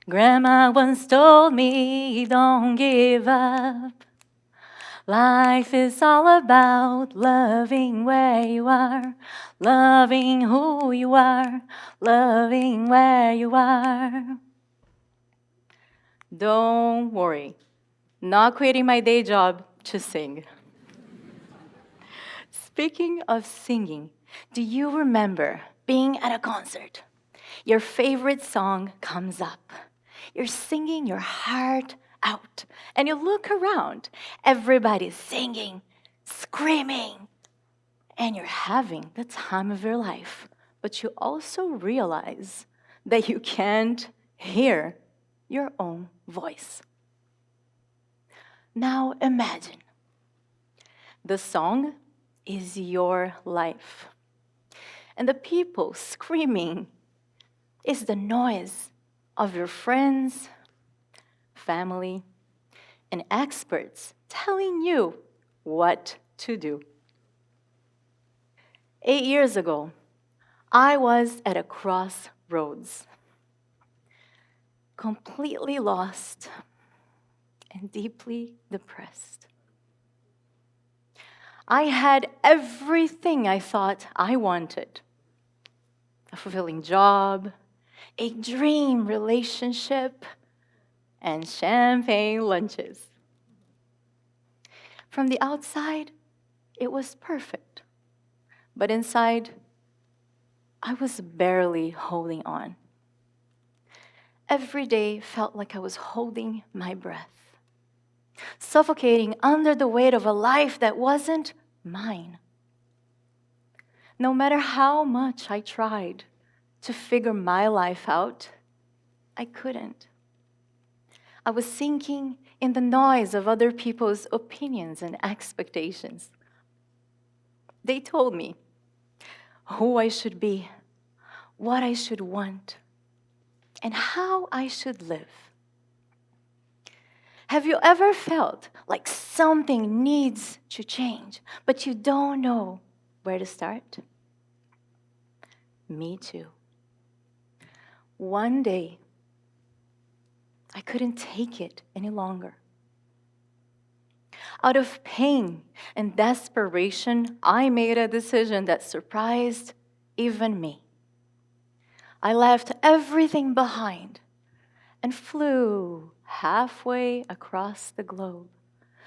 Grandma once told me, don't give up. Life is all about loving where you are, loving who you are, loving where you are. Don't worry, not quitting my day job to sing. Speaking of singing, do you remember being at a concert? Your favorite song comes up. You're singing your heart out, and you look around. Everybody's singing, screaming, and you're having the time of your life. But you also realize that you can't hear your own voice. Now imagine the song is your life, and the people screaming is the noise of your friends, family, and experts telling you what to do. 8 years ago, I was at a crossroads, completely lost and deeply depressed. I had everything I thought I wanted: a fulfilling job, a dream relationship, and champagne lunches. From the outside, it was perfect. But inside, I was barely holding on. Every day felt like I was holding my breath, suffocating under the weight of a life that wasn't mine. No matter how much I tried to figure my life out, I couldn't. I was sinking in the noise of other people's opinions and expectations. They told me who I should be, what I should want, and how I should live. Have you ever felt like something needs to change, but you don't know where to start? Me too. One day, I couldn't take it any longer. Out of pain and desperation, I made a decision that surprised even me. I left everything behind and flew halfway across the globe,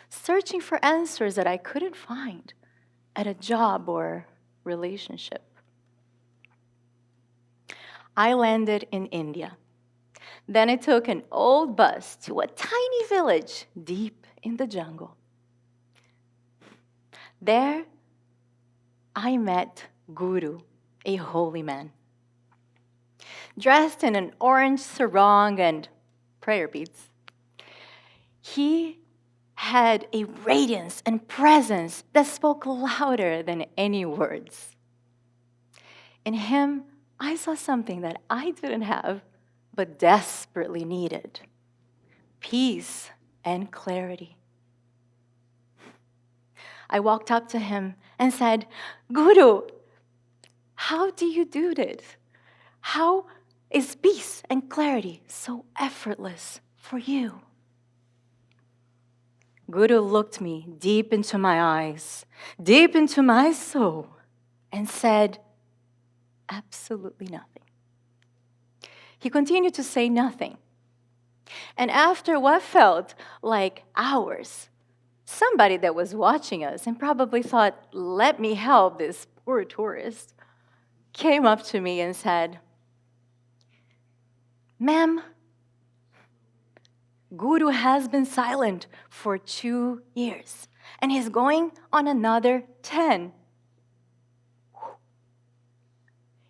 searching for answers that I couldn't find at a job or relationship. I landed in India. Then I took an old bus to a tiny village deep in the jungle. There, I met Guru, a holy man. Dressed in an orange sarong and prayer beads, he had a radiance and presence that spoke louder than any words. In him, I saw something that I didn't have, but desperately needed: peace and clarity. I walked up to him and said, "Guru, how do you do this? How is peace and clarity so effortless for you?" Guru looked me deep into my eyes, deep into my soul, and said, "Absolutely nothing." He continued to say nothing. And after what felt like hours, somebody that was watching us and probably thought, "Let me help this poor tourist," came up to me and said, "Ma'am, Guru has been silent for 2 years, and he's going on another 10.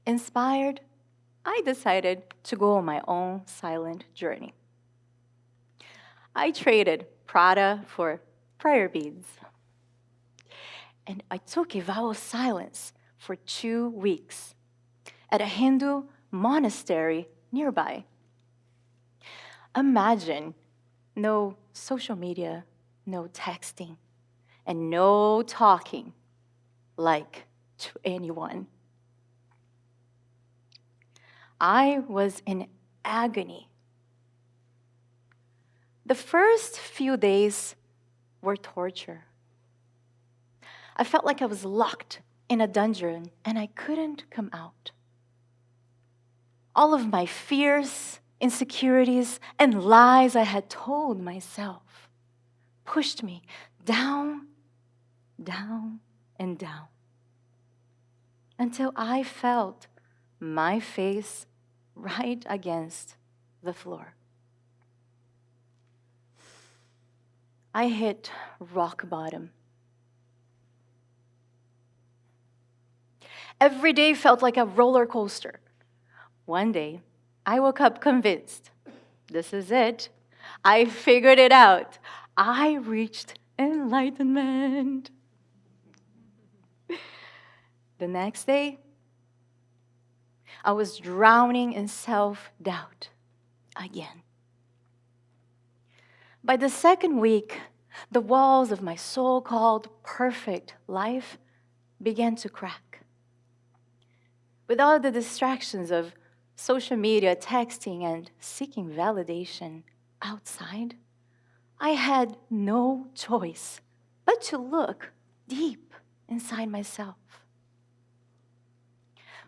Inspired, I decided to go on my own silent journey. I traded Prada for prayer beads, and I took a vow of silence for 2 weeks at a Hindu monastery nearby. Imagine no social media, no texting, and no talking like to anyone. I was in agony, The first few days were torture. I felt like I was locked in a dungeon and I couldn't come out. All of my fears, insecurities, and lies I had told myself pushed me down, down, and down until I felt my face right against the floor. I hit rock bottom. Every day felt like a roller coaster. One day, I woke up convinced, this is it. I figured it out. I reached enlightenment. The next day, I was drowning in self-doubt again. By the second week, the walls of my so-called perfect life began to crack. With all the distractions of social media, texting, and seeking validation outside, I had no choice but to look deep inside myself.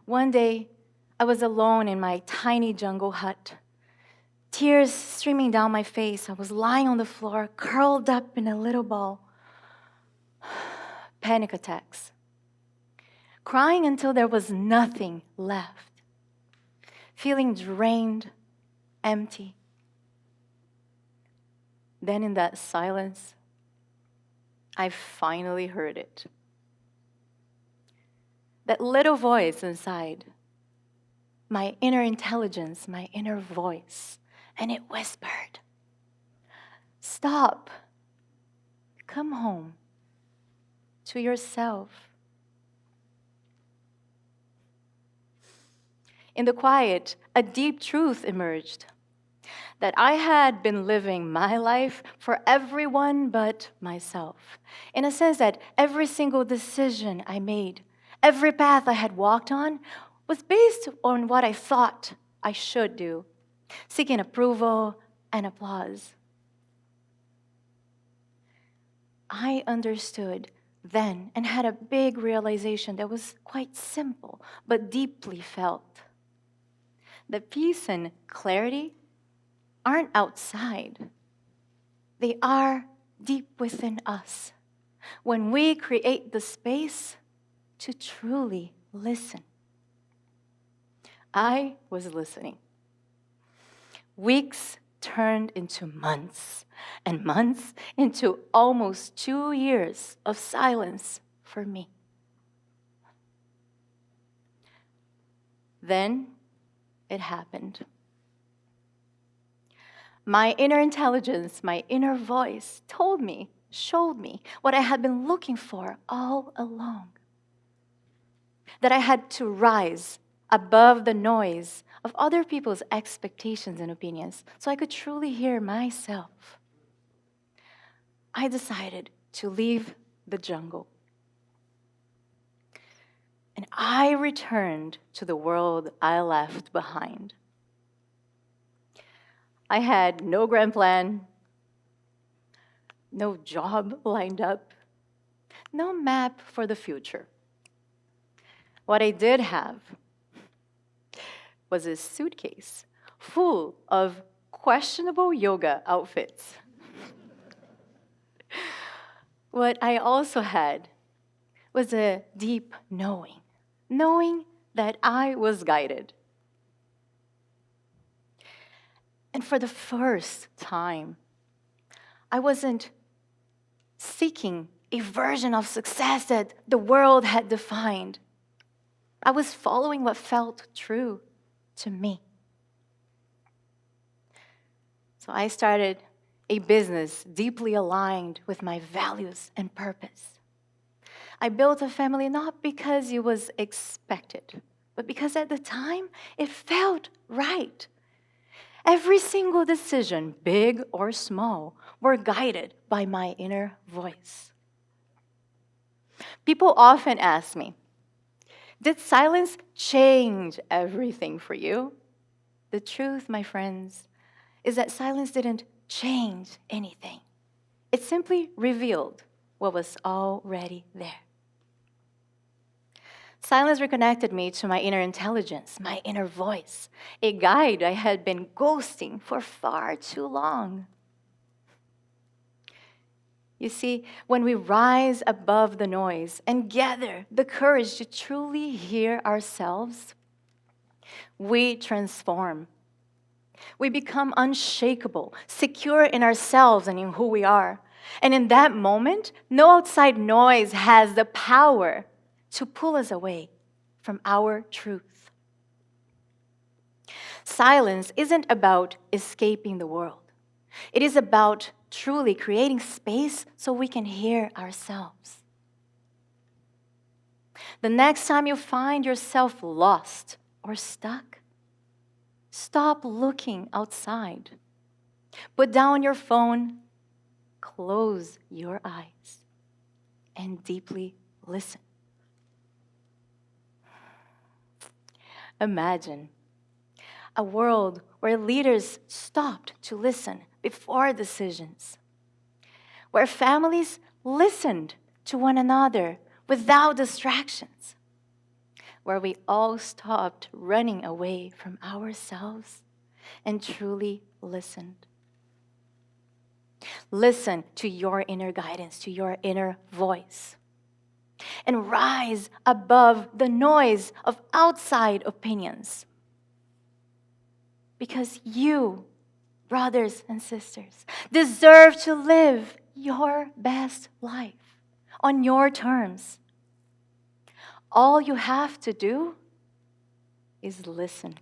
One day, I was alone in my tiny jungle hut. Tears streaming down my face. I was lying on the floor, curled up in a little ball. Panic attacks. Crying until there was nothing left. Feeling drained, empty. Then in that silence, I finally heard it. That little voice inside, my inner intelligence, my inner voice, and it whispered, stop, come home to yourself. In the quiet, a deep truth emerged, that I had been living my life for everyone but myself. In a sense that every single decision I made, every path I had walked on, was based on what I thought I should do, seeking approval and applause. I understood then and had a big realization that was quite simple but deeply felt. That peace and clarity aren't outside. They are deep within us when we create the space to truly listen. I was listening. Weeks turned into months, and months into almost 2 years of silence for me. Then it happened. My inner intelligence, my inner voice told me, showed me what I had been looking for all along. That I had to rise above the noise of other people's expectations and opinions so I could truly hear myself. I decided to leave the jungle. And I returned to the world I left behind. I had no grand plan, no job lined up, no map for the future. What I did have was a suitcase full of questionable yoga outfits. What I also had was a deep knowing that I was guided. And for the first time, I wasn't seeking a version of success that the world had defined. I was following what felt true to me. So I started a business deeply aligned with my values and purpose. I built a family not because it was expected, but because at the time it felt right. Every single decision, big or small, were guided by my inner voice. People often ask me, did silence change everything for you? The truth, my friends, is that silence didn't change anything. It simply revealed what was already there. Silence reconnected me to my inner intelligence, my inner voice, a guide I had been ghosting for far too long. You see, when we rise above the noise and gather the courage to truly hear ourselves, we transform. We become unshakable, secure in ourselves and in who we are. And in that moment, no outside noise has the power to pull us away from our truth. Silence isn't about escaping the world. It is about truly creating space so we can hear ourselves. The next time you find yourself lost or stuck, stop looking outside. Put down your phone, close your eyes, and deeply listen. Imagine a world where leaders stopped to listen before decisions, where families listened to one another without distractions, where we all stopped running away from ourselves and truly listened. Listen to your inner guidance, to your inner voice, and rise above the noise of outside opinions. Because you, brothers and sisters, deserve to live your best life on your terms. All you have to do is listen.